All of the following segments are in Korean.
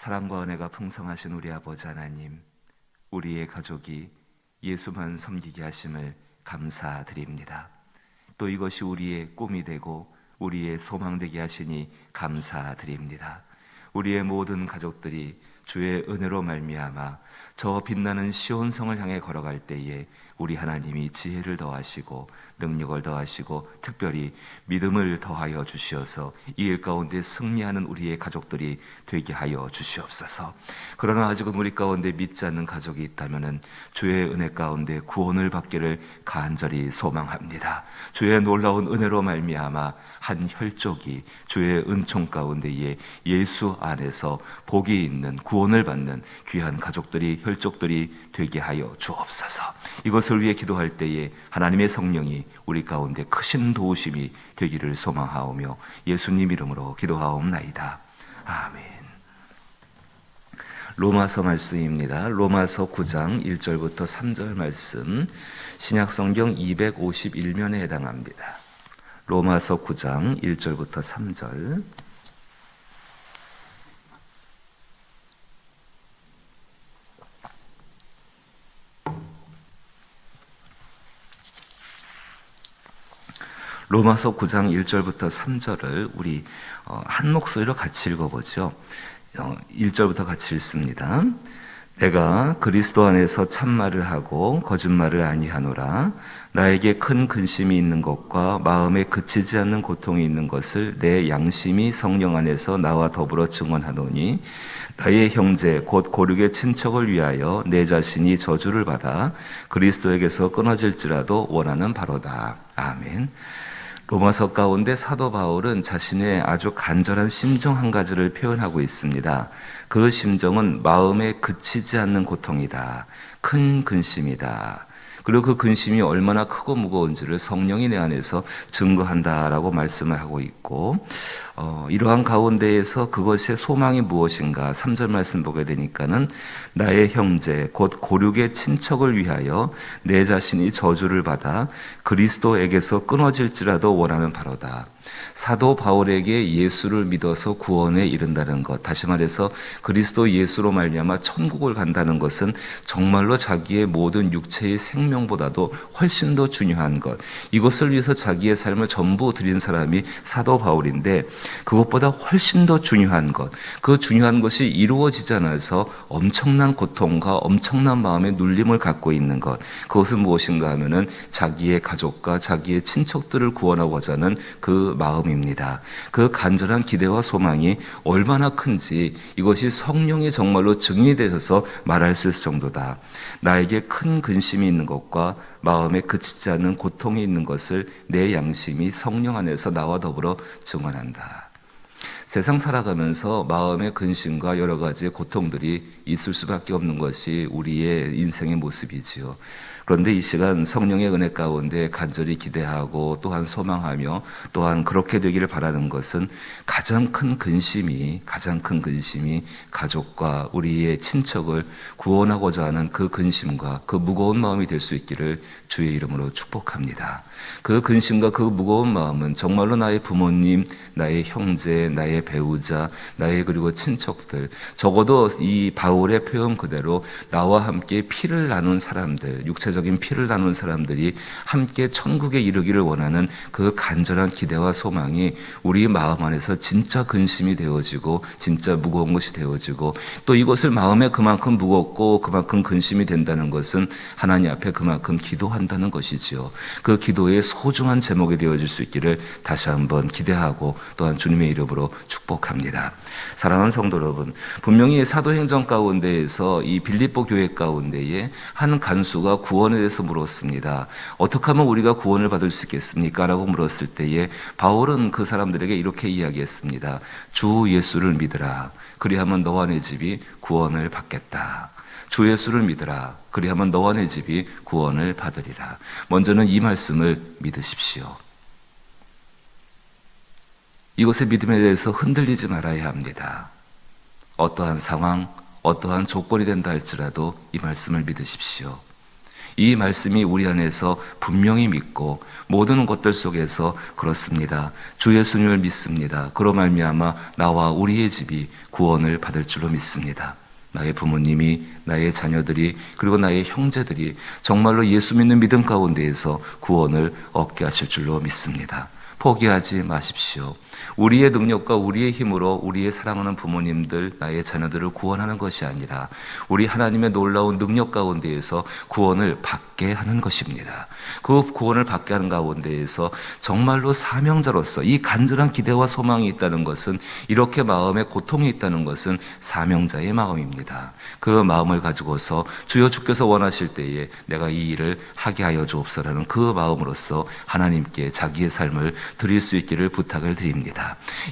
사랑과 은혜가 풍성하신 우리 아버지 하나님, 우리의 가족이 예수만 섬기게 하심을 감사드립니다. 또 이것이 우리의 꿈이 되고 우리의 소망 되게 하시니 감사드립니다. 우리의 모든 가족들이 주의 은혜로 말미암아 저 빛나는 시온성을 향해 걸어갈 때에 우리 하나님이 지혜를 더하시고 능력을 더하시고 특별히 믿음을 더하여 주시어서 이 일 가운데 승리하는 우리의 가족들이 되게 하여 주시옵소서. 그러나 아직은 우리 가운데 믿지 않는 가족이 있다면 주의 은혜 가운데 구원을 받기를 간절히 소망합니다. 주의 놀라운 은혜로 말미암아 한 혈족이 주의 은총 가운데에 예수 안에서 복이 있는 구원을 받는 귀한 가족들이 혈족들이 되게 하여 주옵소서. 이것을 위해 기도할 때에 하나님의 성령이 우리 가운데 크신 도우심이 되기를 소망하오며 예수님 이름으로 기도하옵나이다. 아멘. 로마서 말씀입니다. 로마서 9장 1절부터 3절 말씀, 신약성경 251면에 해당합니다. 로마서 9장 1절부터 3절. 로마서 9장 1절부터 3절을 우리 한 목소리로 같이 읽어보죠. 1절부터 같이 읽습니다. 내가 그리스도 안에서 참말을 하고 거짓말을 아니하노라. 나에게 큰 근심이 있는 것과 마음에 그치지 않는 고통이 있는 것을 내 양심이 성령 안에서 나와 더불어 증언하노니 나의 형제 곧 고륙의 친척을 위하여 내 자신이 저주를 받아 그리스도에게서 끊어질지라도 원하는 바로다. 아멘. 로마서 가운데 사도 바울은 자신의 아주 간절한 심정 한 가지를 표현하고 있습니다. 그 심정은 마음에 그치지 않는 고통이다. 큰 근심이다. 그리고 그 근심이 얼마나 크고 무거운지를 성령이 내 안에서 증거한다라고 말씀을 하고 있고, 이러한 가운데에서 그것의 소망이 무엇인가 3절 말씀 보게 되니까는 나의 형제 곧 고륙의 친척을 위하여 내 자신이 저주를 받아 그리스도에게서 끊어질지라도 원하는 바로다. 사도 바울에게 예수를 믿어서 구원에 이른다는 것, 다시 말해서 그리스도 예수로 말미암아 천국을 간다는 것은 정말로 자기의 모든 육체의 생명보다도 훨씬 더 중요한 것, 이것을 위해서 자기의 삶을 전부 드린 사람이 사도 바울인데, 그것보다 훨씬 더 중요한 것, 그 중요한 것이 이루어지지 않아서 엄청난 고통과 엄청난 마음의 눌림을 갖고 있는 것, 그것은 무엇인가 하면은 자기의 가족과 자기의 친척들을 구원하고자 하는 그 마음입니다. 그 간절한 기대와 소망이 얼마나 큰지 이것이 성령이 정말로 증인이 되셔서 말할 수 있을 정도다. 나에게 큰 근심이 있는 것과 마음에 그치지 않는 고통이 있는 것을 내 양심이 성령 안에서 나와 더불어 증언한다. 세상 살아가면서 마음의 근심과 여러 가지 고통들이 있을 수밖에 없는 것이 우리의 인생의 모습이지요. 그런데 이 시간 성령의 은혜 가운데 간절히 기대하고 또한 소망하며 또한 그렇게 되기를 바라는 것은 가장 큰 근심이 가족과 우리의 친척을 구원하고자 하는 그 근심과 그 무거운 마음이 될 수 있기를 주의 이름으로 축복합니다. 그 근심과 그 무거운 마음은 정말로 나의 부모님, 나의 형제, 나의 나의 배우자, 나의 그리고 친척들, 적어도 이 바울의 표현 그대로 나와 함께 피를 나눈 사람들, 육체적인 피를 나눈 사람들이 함께 천국에 이르기를 원하는 그 간절한 기대와 소망이 우리 마음 안에서 진짜 근심이 되어지고 진짜 무거운 것이 되어지고, 또 이것을 마음에 그만큼 무겁고 그만큼 근심이 된다는 것은 하나님 앞에 그만큼 기도한다는 것이지요. 그 기도의 소중한 제목이 되어질 수 있기를 다시 한번 기대하고 또한 주님의 이름으로 축복합니다. 사랑하는 성도 여러분, 분명히 사도행전 가운데에서 이 빌립보 교회 가운데에 한 간수가 구원에 대해서 물었습니다. 어떻게 하면 우리가 구원을 받을 수 있겠습니까? 라고 물었을 때에 바울은 그 사람들에게 이렇게 이야기했습니다. 주 예수를 믿으라. 그리하면 너와 내 집이 구원을 받겠다. 주 예수를 믿으라. 그리하면 너와 내 집이 구원을 받으리라. 먼저는 이 말씀을 믿으십시오. 이것의 믿음에 대해서 흔들리지 말아야 합니다. 어떠한 상황, 어떠한 조건이 된다 할지라도 이 말씀을 믿으십시오. 이 말씀이 우리 안에서 분명히 믿고 모든 것들 속에서 그렇습니다. 주 예수님을 믿습니다. 그로 말미암아 나와 우리의 집이 구원을 받을 줄로 믿습니다. 나의 부모님이, 나의 자녀들이, 그리고 나의 형제들이 정말로 예수 믿는 믿음 가운데에서 구원을 얻게 하실 줄로 믿습니다. 포기하지 마십시오. 우리의 능력과 우리의 힘으로 우리의 사랑하는 부모님들, 나의 자녀들을 구원하는 것이 아니라 우리 하나님의 놀라운 능력 가운데에서 구원을 받게 하는 것입니다. 그 구원을 받게 하는 가운데에서 정말로 사명자로서 이 간절한 기대와 소망이 있다는 것은, 이렇게 마음에 고통이 있다는 것은 사명자의 마음입니다. 그 마음을 가지고서 주여 주께서 원하실 때에 내가 이 일을 하게 하여 주옵소서라는 그 마음으로서 하나님께 자기의 삶을 드릴 수 있기를 부탁을 드립니다.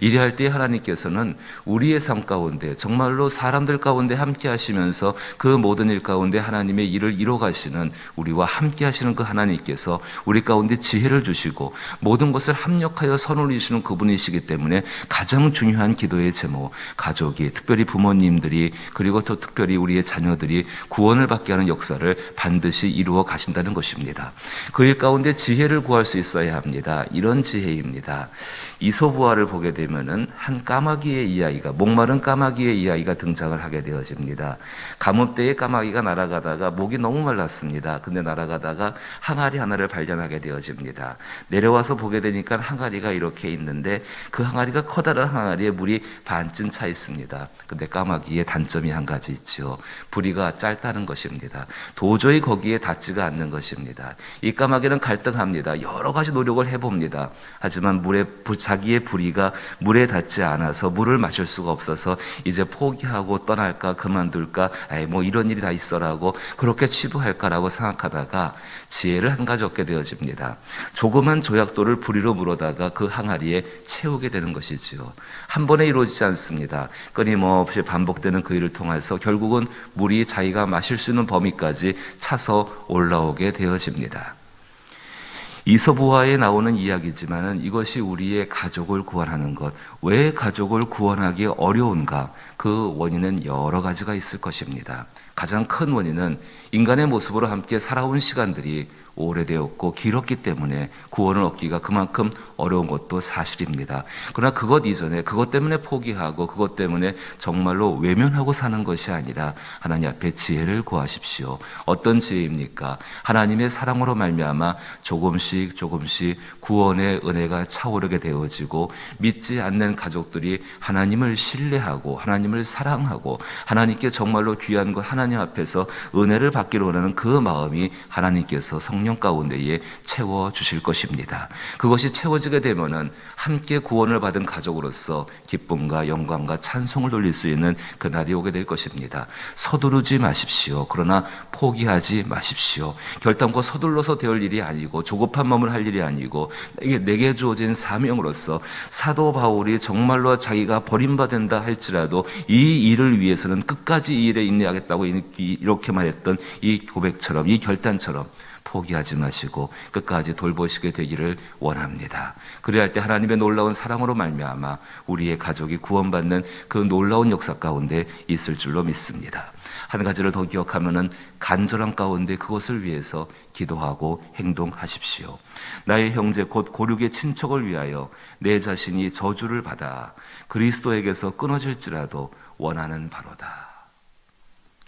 이래할 때 하나님께서는 우리의 삶 가운데 정말로 사람들 가운데 함께 하시면서 그 모든 일 가운데 하나님의 일을 이뤄 가시는, 우리와 함께 하시는 그 하나님께서 우리 가운데 지혜를 주시고 모든 것을 합력하여 선을 이루시는 그분이시기 때문에 가장 중요한 기도의 제목, 가족이, 특별히 부모님들이, 그리고 또 특별히 우리의 자녀들이 구원을 받게 하는 역사를 반드시 이루어 가신다는 것입니다. 그 일 가운데 지혜를 구할 수 있어야 합니다. 이런 지혜입니다. 이소부화를 보게 되면은 한 까마귀의 이야기가, 목마른 까마귀의 이야기가 등장을 하게 되어집니다. 가뭄때에 까마귀가 날아가다가 목이 너무 말랐습니다. 근데 날아가다가 항아리 하나를 발견하게 되어집니다. 내려와서 보게 되니까 항아리가 이렇게 있는데 그 항아리가 커다란 항아리에 물이 반쯤 차 있습니다. 근데 까마귀의 단점이 한 가지 있죠. 부리가 짧다는 것입니다. 도저히 거기에 닿지가 않는 것입니다. 이 까마귀는 갈등합니다. 여러 가지 노력을 해봅니다. 하지만 자기의 부리가 물에 닿지 않아서 물을 마실 수가 없어서 이제 포기하고 떠날까, 그만둘까, 뭐 이런 일이 다 있어라고 그렇게 치부할까라고 생각하다가 지혜를 한 가지 얻게 되어집니다. 조그만 조약돌을 부리로 물어다가 그 항아리에 채우게 되는 것이지요. 한 번에 이루어지지 않습니다. 끊임없이 반복되는 그 일을 통해서 결국은 물이 자기가 마실 수 있는 범위까지 차서 올라오게 되어집니다. 이소부화에 나오는 이야기지만은 이것이 우리의 가족을 구원하는 것, 왜 가족을 구원하기 어려운가? 그 원인은 여러 가지가 있을 것입니다. 가장 큰 원인은 인간의 모습으로 함께 살아온 시간들이 오래되었고 길었기 때문에 구원을 얻기가 그만큼 어려운 것도 사실입니다. 그러나 그것 이전에, 그것 때문에 포기하고 그것 때문에 정말로 외면하고 사는 것이 아니라 하나님 앞에 지혜를 구하십시오. 어떤 지혜입니까? 하나님의 사랑으로 말미암아 조금씩 구원의 은혜가 차오르게 되어지고, 믿지 않는 가족들이 하나님을 신뢰하고 하나님을 사랑하고 하나님께 정말로 귀한 것 하나님 앞에서 은혜를 받기를 원하는 그 마음이 하나님께서 성령 가운데에 채워주실 것입니다. 그것이 채워지게 되면은 함께 구원을 받은 가족으로서 기쁨과 영광과 찬송을 돌릴 수 있는 그날이 오게 될 것입니다. 서두르지 마십시오. 그러나 포기하지 마십시오. 결단코 서둘러서 되올 일이 아니고 조급한 마음을 할 일이 아니고 내게 주어진 사명으로서 사도 바울이 정말로 자기가 버림받는다 할지라도 이 일을 위해서는 끝까지 이 일에 인내하겠다고 이렇게 말했던 이 고백처럼, 이 결단처럼 포기하지 마시고 끝까지 돌보시게 되기를 원합니다. 그래야 할 때 하나님의 놀라운 사랑으로 말미암아 우리의 가족이 구원받는 그 놀라운 역사 가운데 있을 줄로 믿습니다. 한 가지를 더 기억하면은 간절함 가운데 그것을 위해서 기도하고 행동하십시오. 나의 형제 곧 고륙의 친척을 위하여 내 자신이 저주를 받아 그리스도에게서 끊어질지라도 원하는 바로다.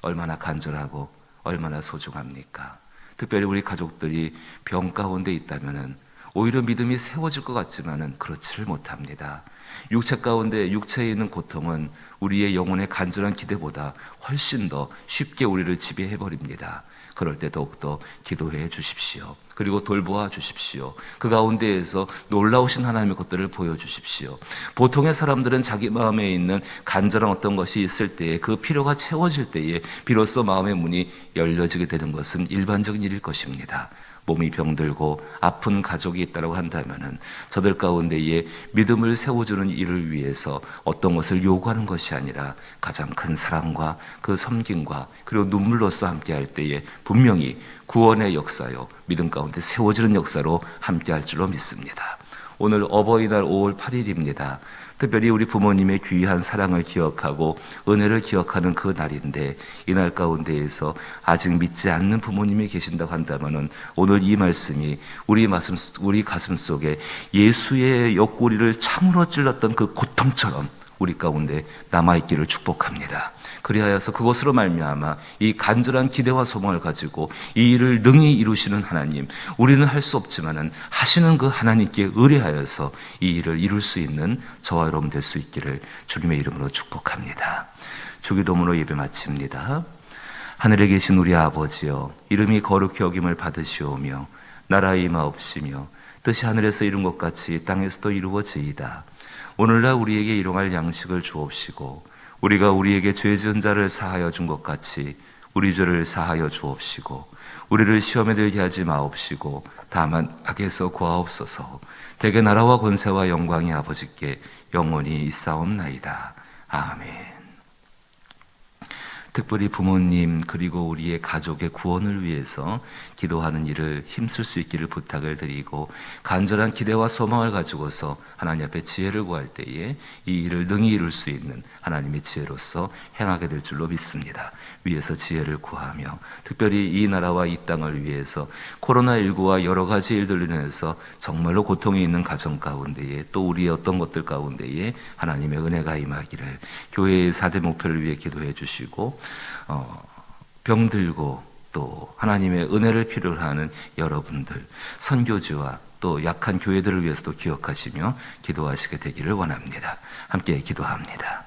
얼마나 간절하고 얼마나 소중합니까? 특별히 우리 가족들이 병 가운데 있다면은 오히려 믿음이 세워질 것 같지만은 그렇지를 못합니다. 육체 가운데 육체에 있는 고통은 우리의 영혼의 간절한 기대보다 훨씬 더 쉽게 우리를 지배해 버립니다. 그럴 때 더욱더 기도해 주십시오. 그리고 돌보아 주십시오. 그 가운데에서 놀라우신 하나님의 것들을 보여주십시오. 보통의 사람들은 자기 마음에 있는 간절한 어떤 것이 있을 때에 그 필요가 채워질 때에 비로소 마음의 문이 열려지게 되는 것은 일반적인 일일 것입니다. 몸이 병들고 아픈 가족이 있다고 한다면은 저들 가운데에 믿음을 세워주는 일을 위해서 어떤 것을 요구하는 것이 아니라 가장 큰 사랑과 그 섬김과 그리고 눈물로써 함께할 때에 분명히 구원의 역사요 믿음 가운데 세워지는 역사로 함께할 줄로 믿습니다. 오늘 어버이날 5월 8일입니다. 특별히 우리 부모님의 귀한 사랑을 기억하고 은혜를 기억하는 그 날인데 이날 가운데에서 아직 믿지 않는 부모님이 계신다고 한다면은 오늘 이 말씀이 우리 가슴 속에 예수의 옆구리를 창으로 찔렀던 그 고통처럼 우리 가운데 남아있기를 축복합니다. 그리하여서 그것으로 말미암아 이 간절한 기대와 소망을 가지고 이 일을 능히 이루시는 하나님, 우리는 할 수 없지만은 하시는 그 하나님께 의뢰하여서 이 일을 이룰 수 있는 저와 여러분 될 수 있기를 주님의 이름으로 축복합니다. 주기도문으로 예배 마칩니다. 하늘에 계신 우리 아버지여, 이름이 거룩히 여김을 받으시오며 나라의 임하옵시며 뜻이 하늘에서 이룬 것 같이 땅에서도 이루어지이다. 오늘날 우리에게 일용할 양식을 주옵시고 우리가 우리에게 죄 지은 자를 사하여 준 것 같이 우리 죄를 사하여 주옵시고 우리를 시험에 들게 하지 마옵시고 다만 악에서 구하옵소서. 대개 나라와 권세와 영광이 아버지께 영원히 있사옵나이다. 아멘. 특별히 부모님 그리고 우리의 가족의 구원을 위해서 기도하는 일을 힘쓸 수 있기를 부탁을 드리고 간절한 기대와 소망을 가지고서 하나님 앞에 지혜를 구할 때에 이 일을 능히 이룰 수 있는 하나님의 지혜로서 행하게 될 줄로 믿습니다. 위에서 지혜를 구하며 특별히 이 나라와 이 땅을 위해서 코로나19와 여러 가지 일들로 인해서 정말로 고통이 있는 가정 가운데에 또 우리의 어떤 것들 가운데에 하나님의 은혜가 임하기를 교회의 4대 목표를 위해 기도해 주시고 병들고 또 하나님의 은혜를 필요로 하는 여러분들, 선교지와 또 약한 교회들을 위해서도 기억하시며 기도하시게 되기를 원합니다. 함께 기도합니다.